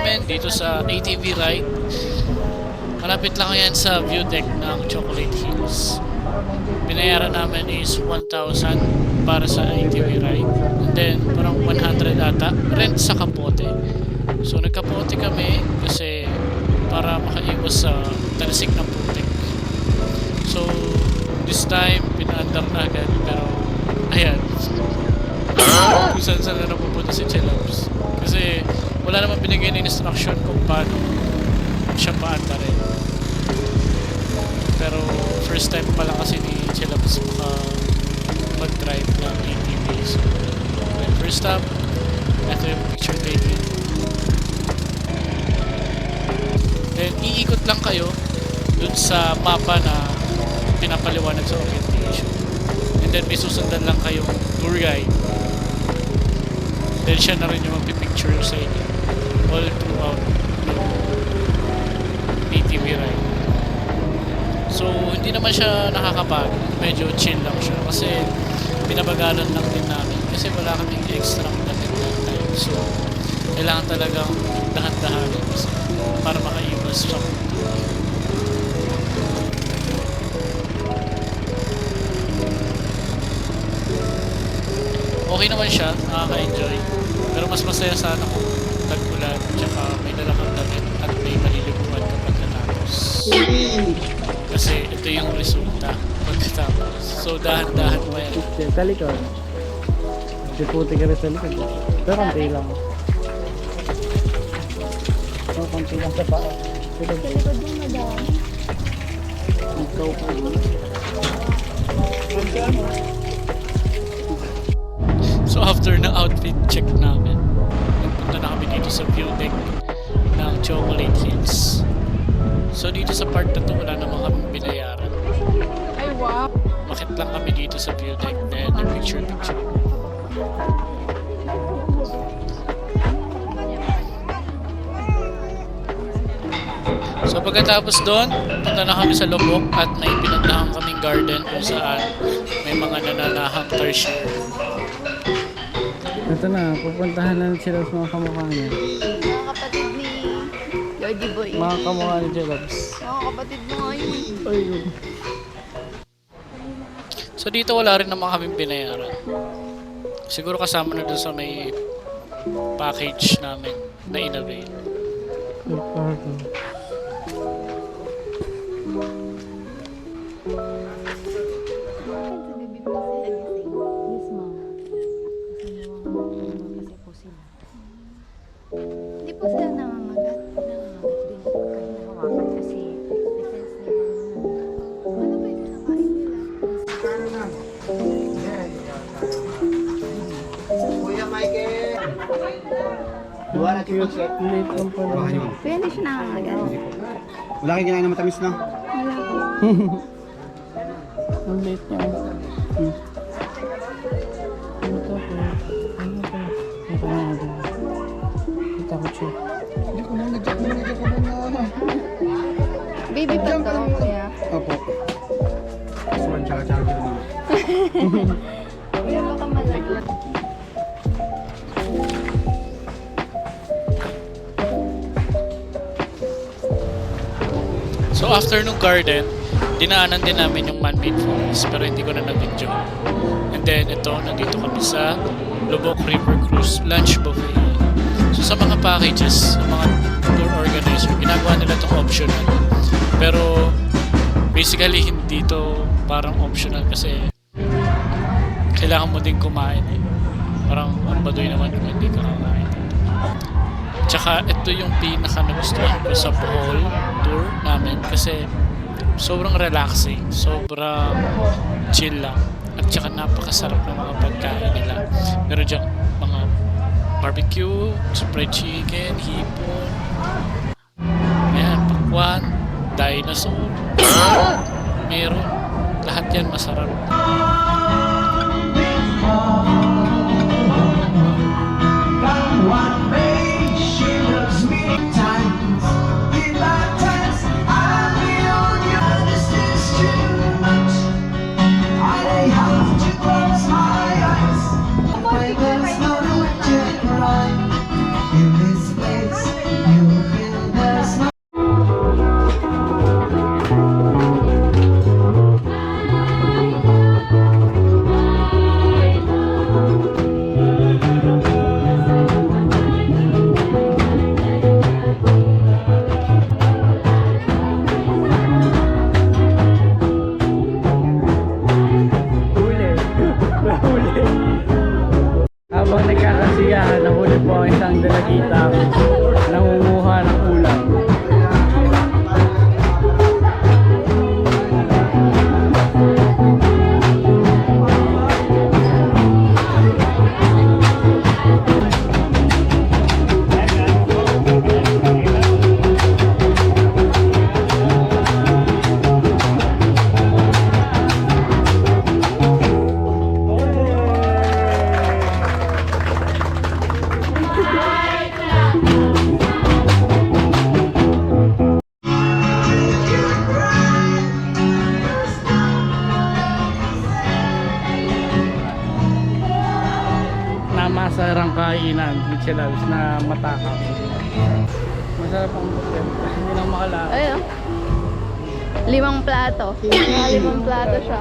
namin dito sa ATV ride. Malapit lang yan sa view deck ng Chocolate Hills. Binayaran namin is 1,000 para sa ATV ride. And then, parang 100 ata rent sa kapote. So, nagkapote kami kasi para makaiwas sa talasik ng putik. So, this time, pinaandar na agad. Pero, ayan. Kung saan na napupunta si Chelops. Kasi, wala naman binigay na instruction kung paano siya paandarin. Pero, first time pala kasi ni Chelops mag-drive ng ATV. So, first stop, ito yung picture taking. Then, iikot lang kayo dun sa mapa na pinapaliwanag sa orientation. And then, may susundan lang kayong tour guide. Then, siya na rin yung magpipicture sa inyo all throughout yung ATV ride. So, hindi naman siya nakakapagod. Medyo chill lang siya. Kasi, binabagalan lang din namin. Kasi wala kaming extra dating that time. So, kailangan talagang dahan-dahanin kasi para makaiwas sa okay naman siya, nakaka-enjoy. Pero mas masaya sana kung tag-ulan, tsaka may dalakang damit at may maliliguan kapag natapos. Kasi ito yung resulta pagkatapos. So dahan-dahan pa yan. Sa likod. Diputi ka rin sa likod. Pero konti lang. So, konti lang sa paa. Sa likod yung madami. Ikaw po. So after ng outfit check namin, nagpunta na kami dito sa view deck ng Chocolate Hills. So dito sa part na to wala naman kami binayaran. Ay, wow! Makit lang kami dito sa view deck then nag-picture. So pagkatapos doon, punta na kami sa Lubok at may pinuntahan kaming garden kung saan may mga nananahang tertiary. Ito na, pupuntahan na sila sa mga kamukha niya. Mga kapatid ni Lodi Boy. Mga kamukha ni Jelobs. Mga kapatid mo nga yun. Ay, yun. So dito wala rin naman kaming binayaran. Siguro kasama na doon sa may package namin na in-avail. Ay, parang. Hindi po sila nangangagat. Nangangagat din po kahit nahawakan kasi defense nila. Ano ba yung kinakain nila? Kuya Michael! Duwa natin po siya. Late lang pa naman. Kaya hindi siya nangangagat. Wala kang kinain na matamis na. Wala po. Ang late niya. Ano to po? Ano to? Ito na ako. Takot siya. Hindi ko na na. Baby pa to, kuya. Opo. Swan, tsaka dito. Kuya, baka malagot. So after nung garden, dinaanan din namin yung man-made forest pero hindi ko na nag-video. And then ito, nandito kami sa Lubok River Cruise Lunch Buffet. So sa mga packages, sa mga tour organizer, ginagawa nila itong optional. Pero basically hindi to parang optional kasi kailangan mo din kumain eh. Parang ang baduy naman kung hindi ka kakain dito. Tsaka ito yung pinaka nagustuhan ko sa Bohol tour namin kasi sobrang relaxing, sobrang chill lang. At tsaka napakasarap ng mga pagkain nila. Meron dyan mga barbecue, fried chicken, hipon, ayan, pakwan, dinosaur. Meron. Lahat yan masarap. In this place, you sa rangkainan, Michelaus na matakaw. Masarap ang buffet. Hindi na makalala. Ayun. 5 plato. 5 plato siya.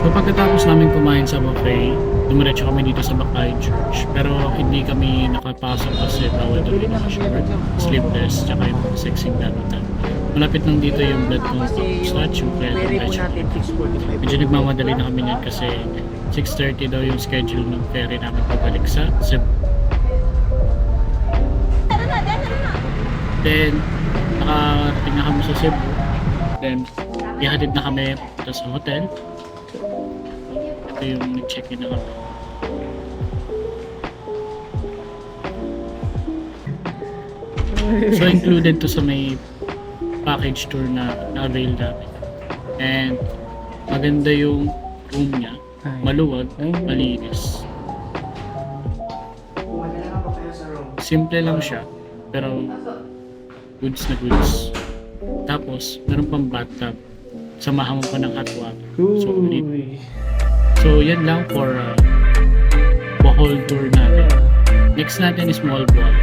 So pagkatapos namin kumain sa buffet, dumiretso kami dito sa Bacay Church. Pero hindi kami nakapasok kasi bawal daw yung naka-short, sleeveless, tsaka yung sexy danutan. Malapit lang dito yung blood moon statue, kaya dumiretso kami. Medyo nagmamadali na kami niyan kasi 6:30 daw yung schedule ng ferry namin pabalik sa Cebu. Then, nakarating na kami sa Cebu. Then, ihatid na kami punta sa hotel. Ito yung nag-check-in na kami. So, included to sa may package tour na na-avail namin. And, maganda yung room niya. Maluwag, malinis. Simple lang siya, pero goods na goods. Tapos, meron pang bathtub. Samahan mo pa ng hot water. So, yan lang for Bohol tour natin. Next natin is Small Bohol.